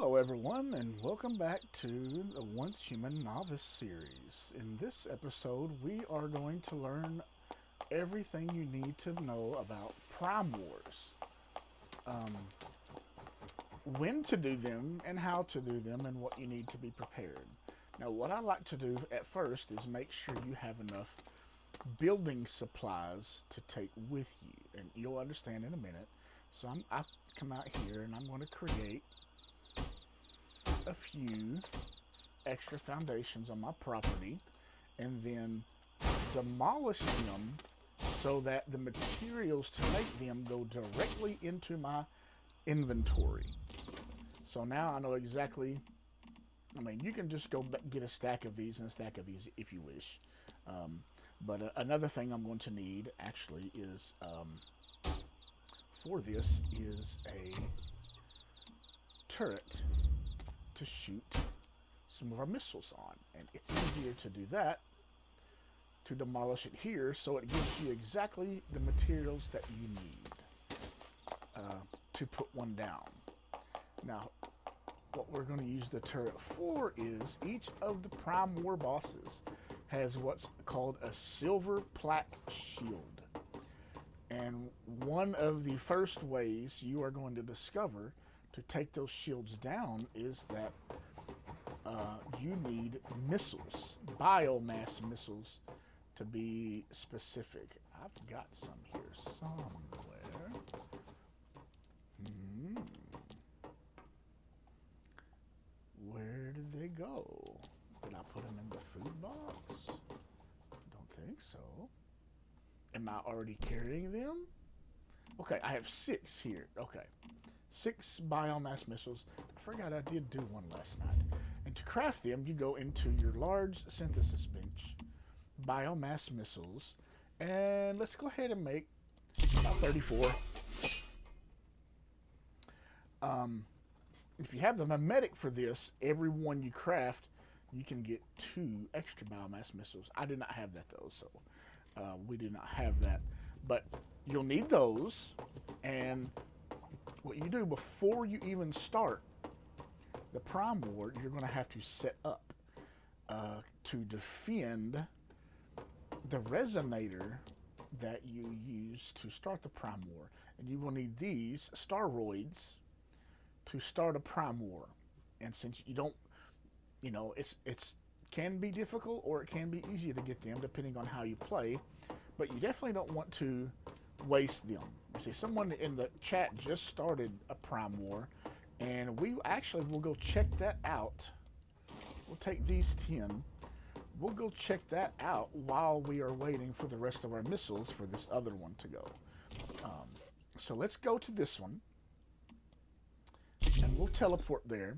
Hello, everyone, and welcome back to the Once Human Novice series. In this episode, we are going to learn everything you need to know about Prime Wars, um, when to do them, and how to do them, and what you need to be prepared. Now, what I like to do at first is make sure you have enough building supplies to take with you, and you'll understand in a minute. So I come out here and I'm going to create a few extra foundations on my property and then demolish them so that the materials to make them go directly into my inventory. So now I know exactly. I mean, you can just go get a stack of these and a stack of these if you wish. But another thing I'm going to need actually is for this is a turret to shoot some of our missiles on. And it's easier to do that, to demolish it here, so it gives you exactly the materials that you need to put one down. Now, what we're going to use the turret for is each of the Prime War bosses has what's called a silver plaque shield. And one of the first ways you are going to discover to take those shields down is that you need missiles, biomass missiles, to be specific. I've got some here somewhere. Hmm. Where did they go? Did I put them in the food box? Don't think so. Am I already carrying them? Okay, I have 6 here. Okay. 6 biomass missiles. I forgot I did do one last night. And to craft them, you go into your large synthesis bench, biomass missiles, and let's go ahead and make about 34. If you have the mimetic for this, every one you craft, you can get 2 extra biomass missiles. I do not have that though, so we do not have that. But you'll need those, and what you do before you even start the Prime War, you're going to have to set up to defend the resonator that you use to start the Prime War. And you will need these staroids to start a Prime War. And since you don't, it's can be difficult or it can be easy to get them depending on how you play, but you definitely don't want to waste them. See, someone in the chat just started a Prime War, and we actually will go check that out. We'll take these 10. We'll go check that out while we are waiting for the rest of our missiles for this other one to go. So let's go to this one, and we'll teleport there.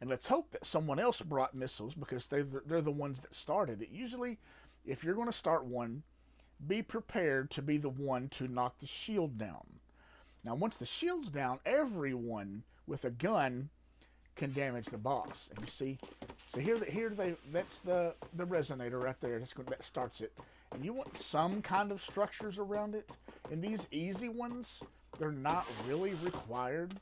And let's hope that someone else brought missiles because they're the ones that started it. Usually, if you're going to start one, be prepared to be the one to knock the shield down. Now, once the shield's down, everyone with a gun can damage the boss. And you see, so that's the resonator right there. That starts it. And you want some kind of structures around it. And these easy ones, they're not really required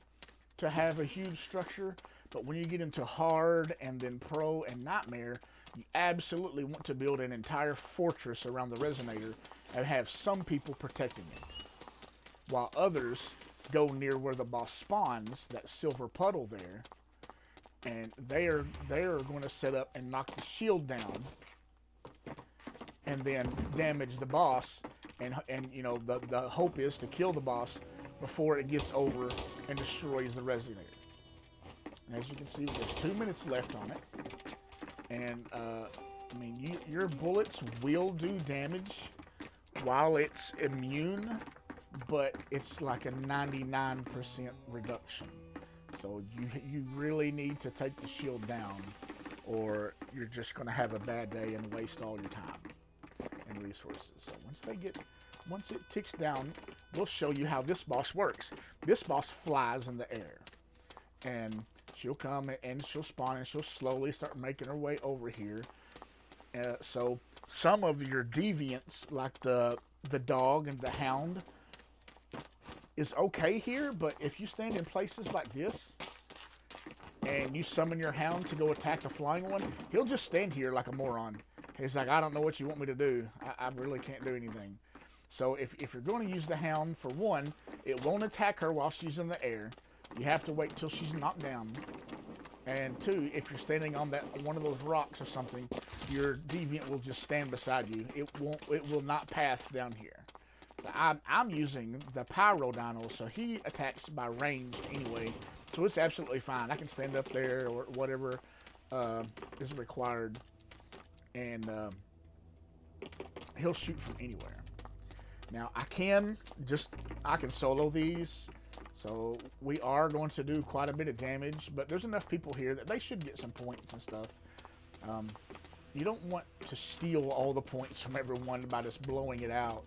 to have a huge structure. But when you get into hard and then pro and nightmare, you absolutely want to build an entire fortress around the resonator and have some people protecting it, while others go near where the boss spawns, that silver puddle there, and they are going to set up and knock the shield down, and then damage the boss. And the hope is to kill the boss before it gets over and destroys the resonator. And as you can see, there's 2 minutes left on it. And, your bullets will do damage while it's immune, but it's like a 99% reduction. So you really need to take the shield down, or you're just going to have a bad day and waste all your time and resources. So once it ticks down, we'll show you how this boss works. This boss flies in the air, and she'll come and she'll spawn and she'll slowly start making her way over here. So some of your deviants, like the dog and the hound, is okay here, but if you stand in places like this, and you summon your hound to go attack the flying one, he'll just stand here like a moron. He's like, I don't know what you want me to do. I really can't do anything. So if you're going to use the hound, for one, it won't attack her while she's in the air. You have to wait till she's knocked down. And two, if you're standing on that one of those rocks or something, your deviant will just stand beside you. It will not path down here. So I'm using the Pyro Dino, so he attacks by range anyway. So it's absolutely fine. I can stand up there or whatever is required, and he'll shoot from anywhere. Now I can solo these, so we are going to do quite a bit of damage. But there's enough people here that they should get some points and stuff. You don't want to steal all the points from everyone by just blowing it out.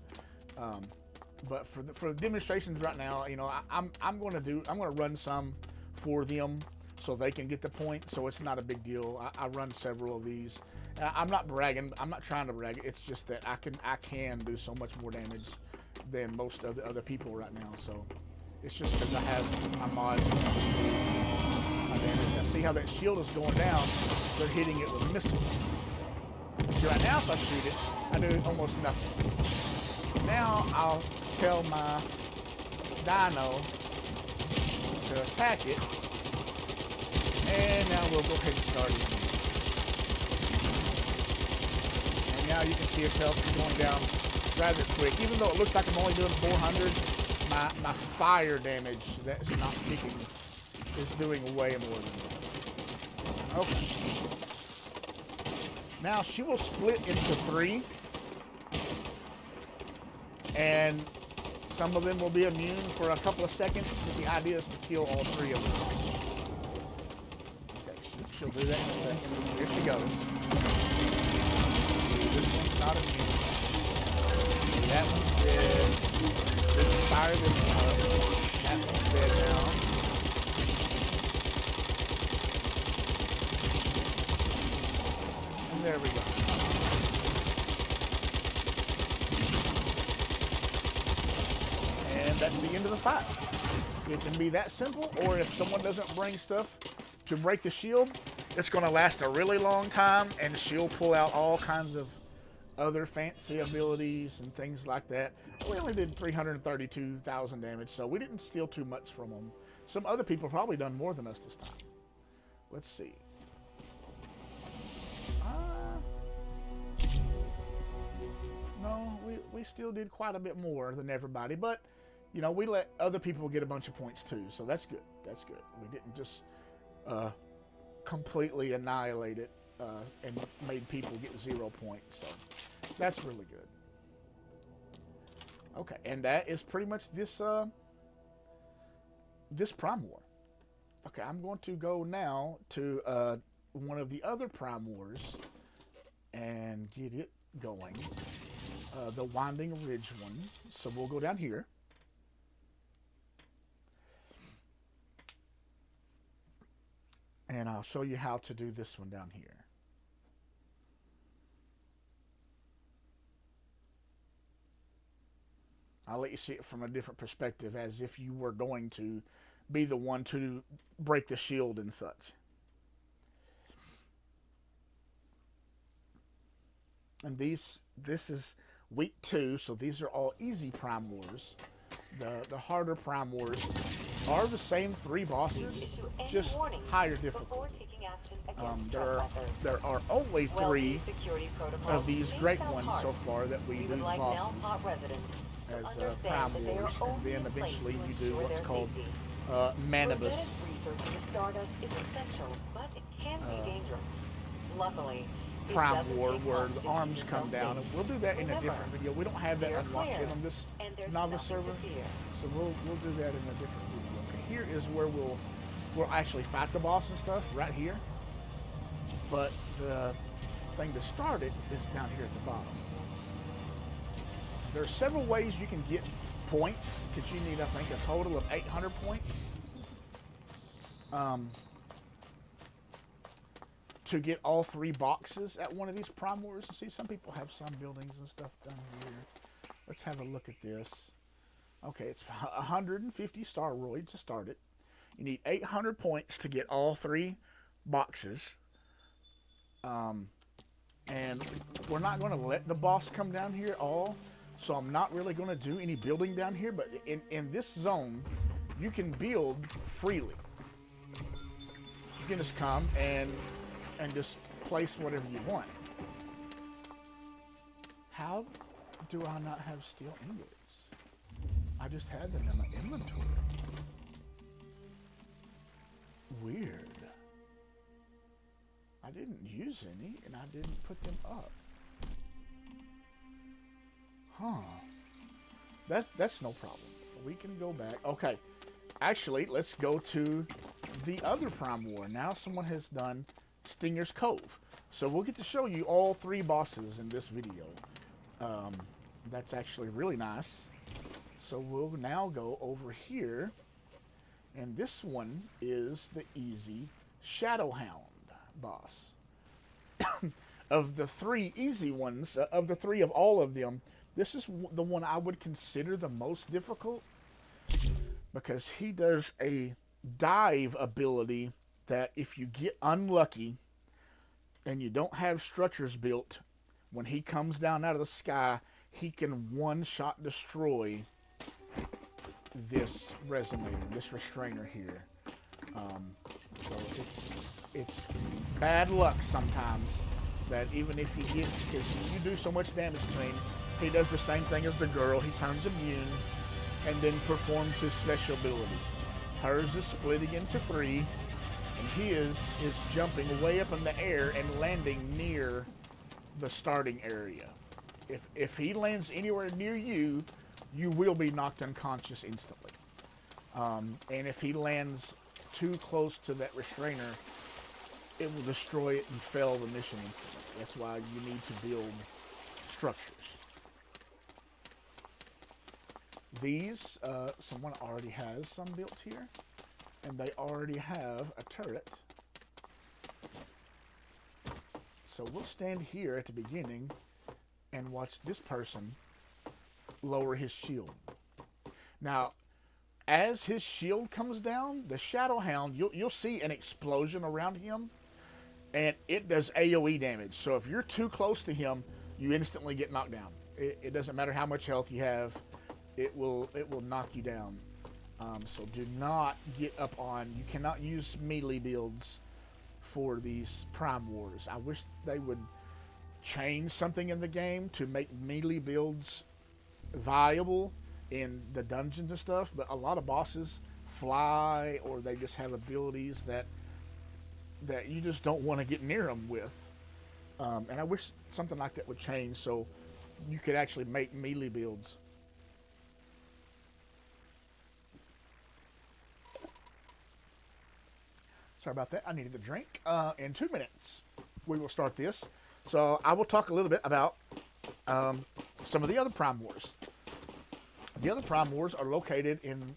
But for the demonstrations right now, you know, I'm going to run some for them so they can get the points. So it's not a big deal. I run several of these. I'm not bragging. I'm not trying to brag. It's just that I can do so much more damage than most of the other people right now. So it's just because I have my mods. My damage. Now see how that shield is going down? They're hitting it with missiles. See right now, if I shoot it, I do almost nothing. Now I'll tell my dino to attack it, and now we'll go ahead and start it. And now you can see itself going down rather quick. Even though it looks like I'm only doing 400, my fire damage that's not kicking is doing way more than that. Okay. Now she will split into 3. And some of them will be immune for a couple of seconds, but the idea is to kill all 3 of them. Okay, she'll do that in a second. Here she goes. See, this one's not immune. See, that one's dead. This is fire this one up. That one's dead now. And there we go. That's the end of the fight. It can be that simple, or if someone doesn't bring stuff to break the shield, it's going to last a really long time, and she'll pull out all kinds of other fancy abilities and things like that. We only did 332,000 damage, so we didn't steal too much from them. Some other people probably done more than us this time. Let's see. No, we still did quite a bit more than everybody, but you know, we let other people get a bunch of points too, so that's good. That's good. We didn't just completely annihilate it and made people get 0 points, so that's really good. Okay, and that is pretty much this this Prime War. Okay, I'm going to go now to one of the other Prime Wars and get it going. The Winding Ridge one. So we'll go down here. And I'll show you how to do this one down here. I'll let you see it from a different perspective, as if you were going to be the one to break the shield and such. And this is week 2, so these are all easy Prime Wars. The harder Prime Wars are the same 3 bosses, just higher difficulty. There are only 3 of these great ones so far that we do bosses as Prime Wars, and then eventually you do what's called Manibus. Prime War, where the arms come down, and we'll do that in a different video. We don't have that unlocked yet on this Novice server, so we'll do that in a different video. Okay, here is where we'll actually fight the boss and stuff, right here. But the thing to start it is down here at the bottom. There are several ways you can get points, because you need, I think, a total of 800 points. To get all 3 boxes at one of these Prime Wars. See, some people have some buildings and stuff down here. Let's have a look at this. Okay, it's 150 Staroid to start it. You need 800 points to get all 3 boxes. Um, and we're not going to let the boss come down here all, so I'm not really going to do any building down here. But in this zone, you can build freely. You can just come and just place whatever you want. How do I not have steel ingots? I just had them in my inventory. Weird. I didn't use any, and I didn't put them up. Huh. That's no problem. We can go back. Okay. Actually, let's go to the other Prime War. Now someone has done Stinger's Cove. So we'll get to show you all 3 bosses in this video. That's actually really nice. So we'll now go over here. And this one is the easy Shadowhound boss. Of the 3 easy ones, of the 3 of all of them, this is the one I would consider the most difficult, because he does a dive ability that if you get unlucky and you don't have structures built, when he comes down out of the sky, he can one-shot destroy this resonator, this restrainer here. So it's bad luck sometimes that even if you get, because you do so much damage to him, he does the same thing as the girl. He turns immune and then performs his special ability. Hers is splitting into 3, and his is jumping way up in the air and landing near the starting area. If he lands anywhere near you, you will be knocked unconscious instantly. And if he lands too close to that restrainer, it will destroy it and fail the mission instantly. That's why you need to build structures. These, someone already has some built here, and they already have a turret. So we'll stand here at the beginning and watch this person lower his shield. Now, as his shield comes down, the Shadowhound, you'll see an explosion around him, and it does AoE damage. So if you're too close to him, you instantly get knocked down. It doesn't matter how much health you have, it will knock you down. So do not get up on. You cannot use melee builds for these Prime Wars. I wish they would change something in the game to make melee builds viable in the dungeons and stuff, but a lot of bosses fly, or they just have abilities that you just don't want to get near them with. And I wish something like that would change so you could actually make melee builds. Sorry about that. I needed a drink. In 2 minutes, we will start this. So I will talk a little bit about some of the other Prime Wars. The other Prime Wars are located in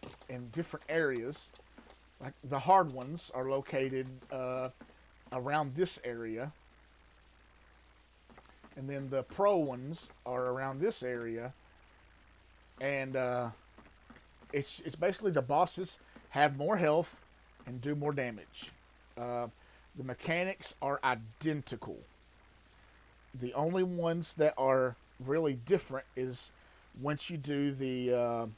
different areas. Like the hard ones are located around this area. And then the pro ones are around this area. And it's basically the bosses have more health and do more damage. The mechanics are identical. The only ones that are really different is once you do the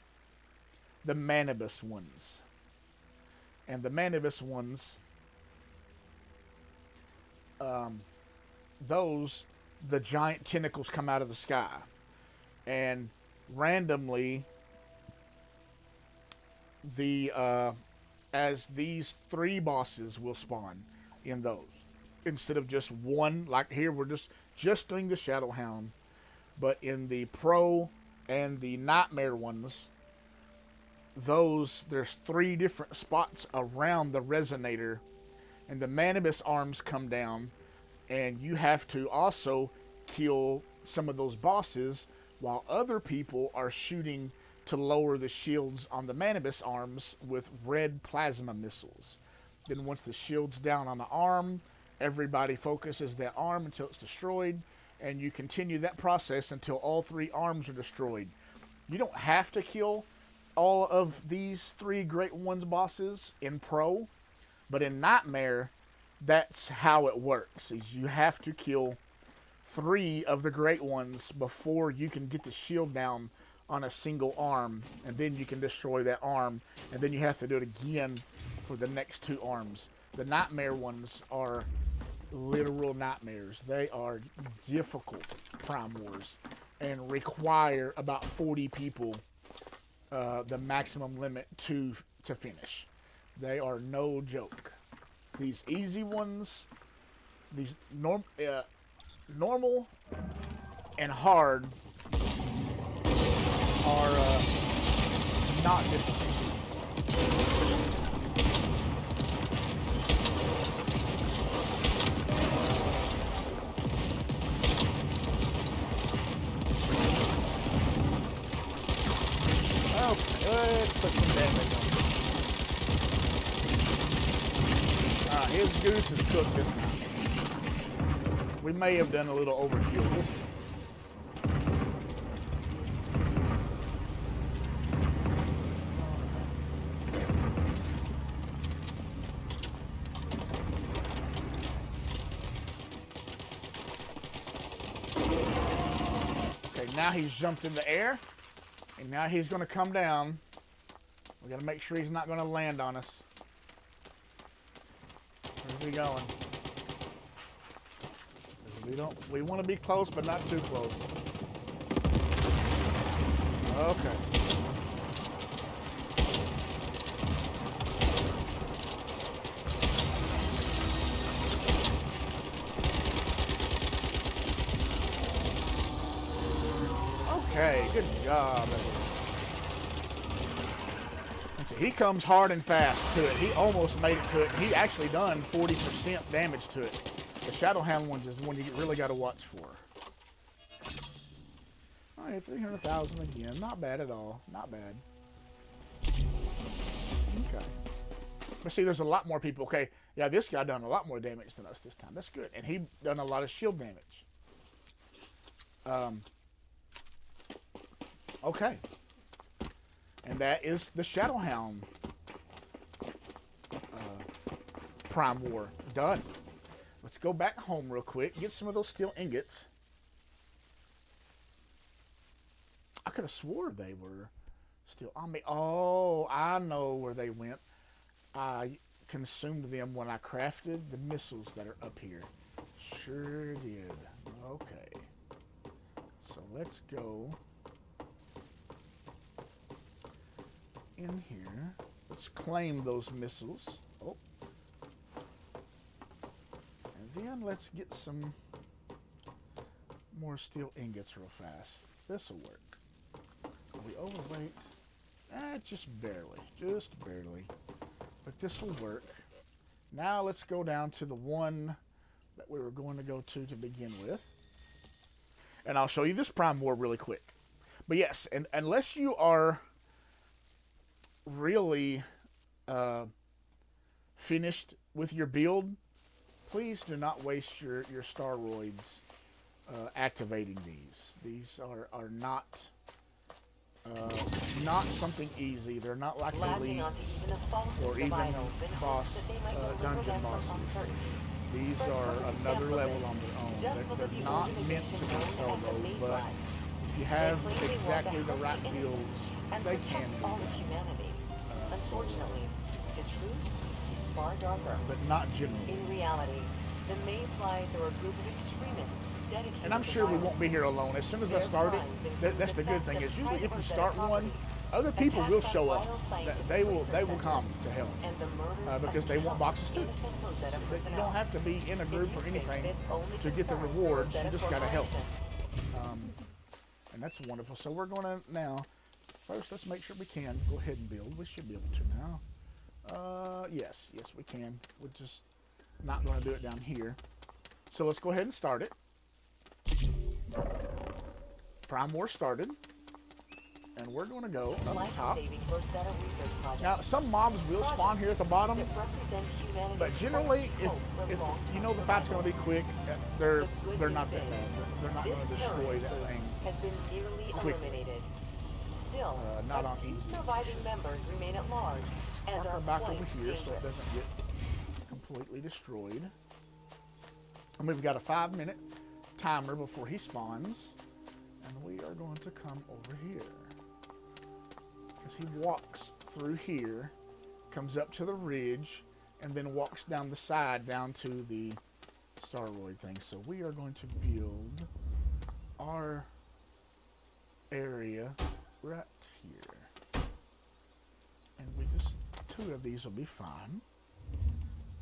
Manibus ones. And the Manibus ones, those, the giant tentacles come out of the sky. And randomly, as these 3 bosses will spawn in those. Instead of just one, like here, we're just doing the Shadowhound. But in the Pro and the Nightmare ones, there's 3 different spots around the resonator, and the Manibus arms come down, and you have to also kill some of those bosses while other people are shooting to lower the shields on the Manibus arms with red plasma missiles. Then once the shield's down on the arm, everybody focuses that arm until it's destroyed, and you continue that process until all 3 arms are destroyed. You don't have to kill all of these 3 Great Ones bosses in Pro, but in Nightmare, that's how it works. Is you have to kill 3 of the Great Ones before you can get the shield down on a single arm, and then you can destroy that arm, and then you have to do it again for the next 2 arms. The Nightmare ones are literal nightmares. They are difficult Prime Wars and require about 40 people, the maximum limit to finish. They are no joke. These easy ones, these normal and hard are not difficult. Let's put some damage on him. His goose is cooked this time. We may have done a little overkill. Okay, now he's jumped in the air. And now he's going to come down. We got to make sure he's not going to land on us. Where's he going? We want to be close, but not too close. Okay. Okay, good job. And so he comes hard and fast to it. He almost made it to it. He actually done 40% damage to it. The Shadowhound ones is one you really got to watch for. All right, 300,000 again. Not bad at all. Not bad. Okay. But see, there's a lot more people. Okay, yeah, this guy done a lot more damage than us this time. That's good. And he done a lot of shield damage. Okay. And that is the Shadowhound Prime War done. Let's go back home real quick. Get some of those steel ingots. I could have swore they were still on me. Oh, I know where they went. I consumed them when I crafted the missiles that are up here. Sure did. Okay. So let's go in here. Let's claim those missiles. Oh. And then let's get some more steel ingots real fast. This will work. Are we overweight? Just barely. Just barely. But this will work. Now let's go down to the one that we were going to go to begin with. And I'll show you this Prime War really quick. But yes, and unless you are really finished with your build, please do not waste your Staroids activating these. These are not something easy. They're not like elites or even boss dungeon bosses. These are another level on their own. They're not meant to be solo, but if you have exactly the right builds, they can be done. Unfortunately, the truth is far darker. But not generally. In reality, the Mayflies are a group of extremists dedicated. And I'm sure we won't be here alone. As soon as I start it, that's the good thing. Is usually if you start one, other people will show up. They will come to help because they want boxes too. You don't have to be in a group or anything to get the rewards. You just got to help. And that's wonderful. So we're going to now. First, let's make sure we can go ahead and build. We should be able to now. Yes, we can. We're just not going to do it down here. So let's go ahead and start it. Prime War started. And we're going to go up top. Now, some mobs will spawn here at the bottom. But generally, if you know the fight's going to be quick, they're not that bad. They're not going to destroy that thing quickly. still, not a on few easy. surviving members remain at large and Park are her back over quite here so it dangerous. doesn't get completely destroyed. And we've got a 5-minute timer before he spawns. And we are going to come over here. Because he walks through here, comes up to the ridge, and then walks down the side down to the Staroid thing. So we are going to build our area right here. And we just, 2 of these will be fine.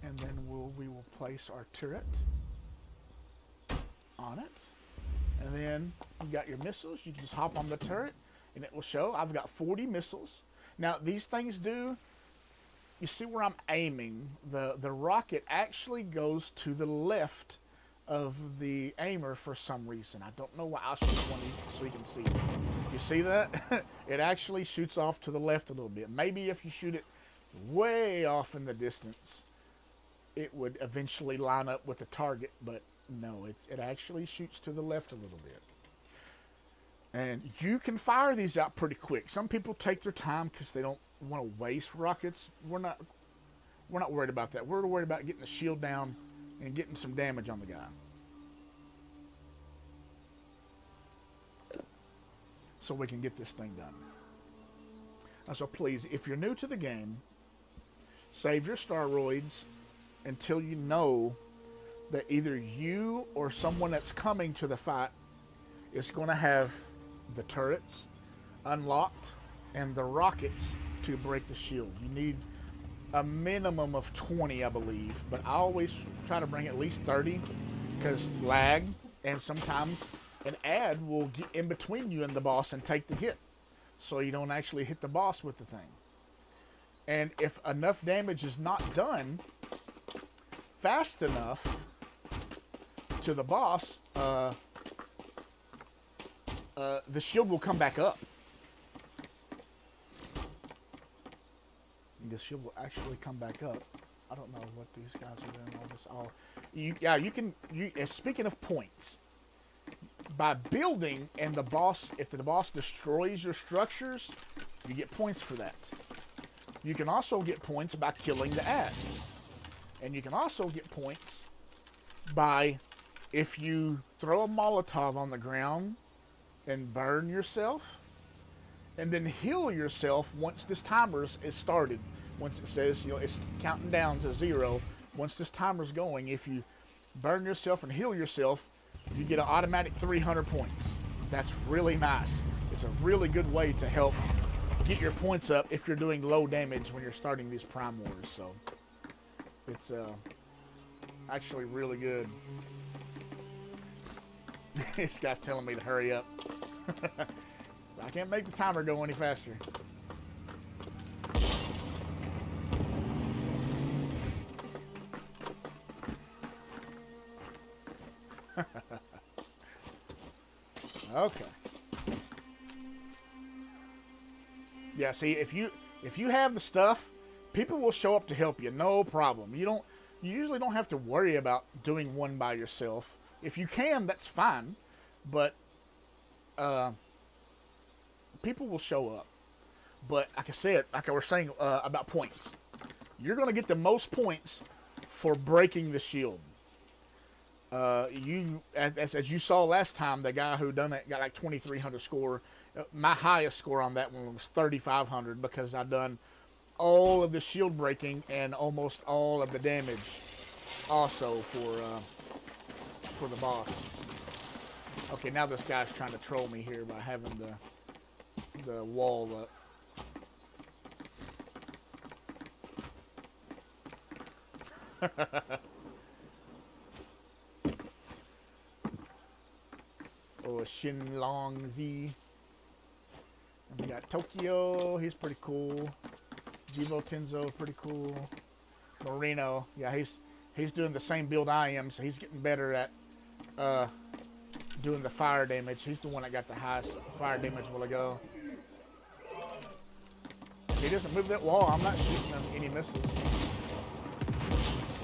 And then we will place our turret on it. And then you got your missiles. You can just hop on the turret and it will show I've got 40 missiles. Now these things do, you see where I'm aiming, the rocket actually goes to the left of the aimer for some reason. I don't know why. I'll shoot one so you can see. You see that? It actually shoots off to the left a little bit. Maybe if you shoot it way off in the distance, it would eventually line up with the target, but no, it actually shoots to the left a little bit. And you can fire these out pretty quick. Some people take their time because they don't want to waste rockets. We're not worried about that. We're worried about getting the shield down and getting some damage on the guy. So we can get this thing done. So please, if you're new to the game, save your Staroids until you know that either you or someone that's coming to the fight is going to have the turrets unlocked and the rockets to break the shield. You need a minimum of 20, I believe, but I always try to bring at least 30 because lag, and sometimes an ad will get in between you and the boss and take the hit, so you don't actually hit the boss with the thing. And if enough damage is not done fast enough to the boss, the shield will come back up. The shield will actually come back up. I don't know what these guys are doing. All this. Speaking of points, by building and the boss, if the boss destroys your structures, you get points for that. You can also get points by killing the ads, and you can also get points by if you throw a Molotov on the ground and burn yourself, and then heal yourself once this timer is started. Once it says, it's counting down to 0. Once this timer's going, if you burn yourself and heal yourself, you get an automatic 300 points. That's really nice. It's a really good way to help get your points up if you're doing low damage when you're starting these Prime Wars. So it's actually really good. This guy's telling me to hurry up. I can't make the timer go any faster. Okay. Yeah, see, if you have the stuff, people will show up to help you, no problem. You usually don't have to worry about doing one by yourself. If you can, that's fine, but people will show up. But like I said, like I was saying about points, you're going to get the most points for breaking the shield. As you saw last time, the guy who done it got like 2,300 score. My highest score on that one was 3,500 because I done all of the shield breaking and almost all of the damage also for the boss. Okay, now this guy's trying to troll me here by having the wall up. Oh, Shinlong Z. And we got Tokyo. He's pretty cool. Jibo Tenzo, pretty cool. Marino. Yeah, he's doing the same build I am, so he's getting better at doing the fire damage. He's the one that got the highest fire damage while ago. If he doesn't move that wall, I'm not shooting him any missiles.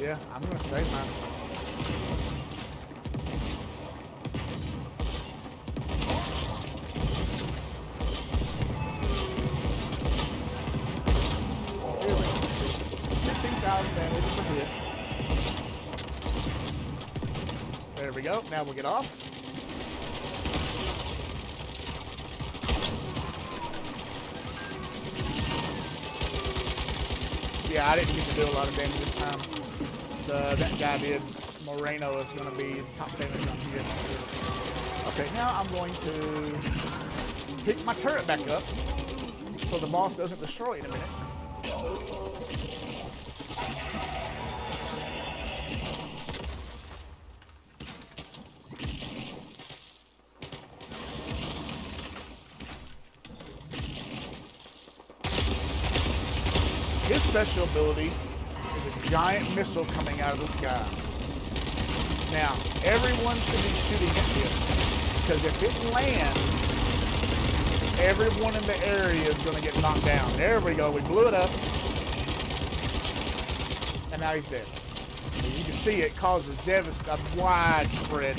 Yeah, I'm going to save mine. 4,000 damage per hit. There we go. Now we'll get off. Yeah, I didn't get to do a lot of damage this time. That guy did. Moreno is going to be top damage on here. Okay, now I'm going to pick my turret back up so the boss doesn't destroy it in a minute. His special ability is a giant missile coming out of the sky. Now, everyone should be shooting at him, because if it lands, everyone in the area is going to get knocked down. There we go. We blew it up. And now he's dead. You can see it causes widespread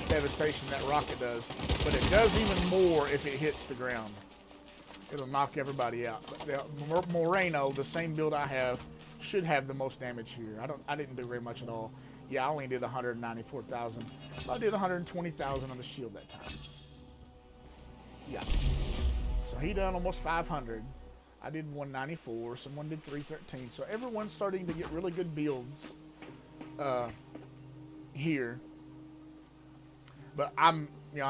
devastation, that rocket does. But it does even more if it hits the ground. It'll knock everybody out. But Moreno, the same build I have, should have the most damage here. I didn't do very much at all. Yeah, I only did 194,000. So I did 120,000 on the shield that time. Yeah. So he done almost 500. I did 194. Someone did 313. So everyone's starting to get really good builds here. But I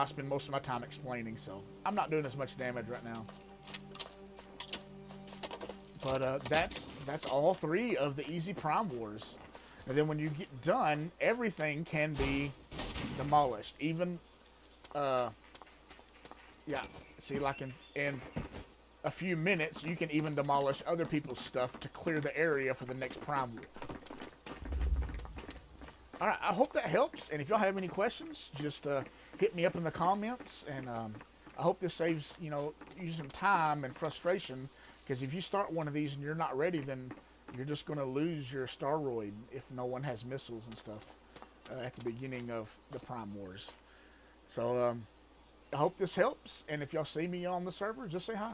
spend most of my time explaining, so I'm not doing as much damage right now. But that's all three of the easy Prime Wars. And then when you get done, everything can be demolished. Even, see, like in a few minutes, you can even demolish other people's stuff to clear the area for the next Prime War. Alright, I hope that helps. And if y'all have any questions, just hit me up in the comments. And I hope this saves, you some time and frustration. Because if you start one of these and you're not ready, then you're just going to lose your Staroid if no one has missiles and stuff at the beginning of the Prime Wars. So I hope this helps. And if y'all see me on the server, just say hi.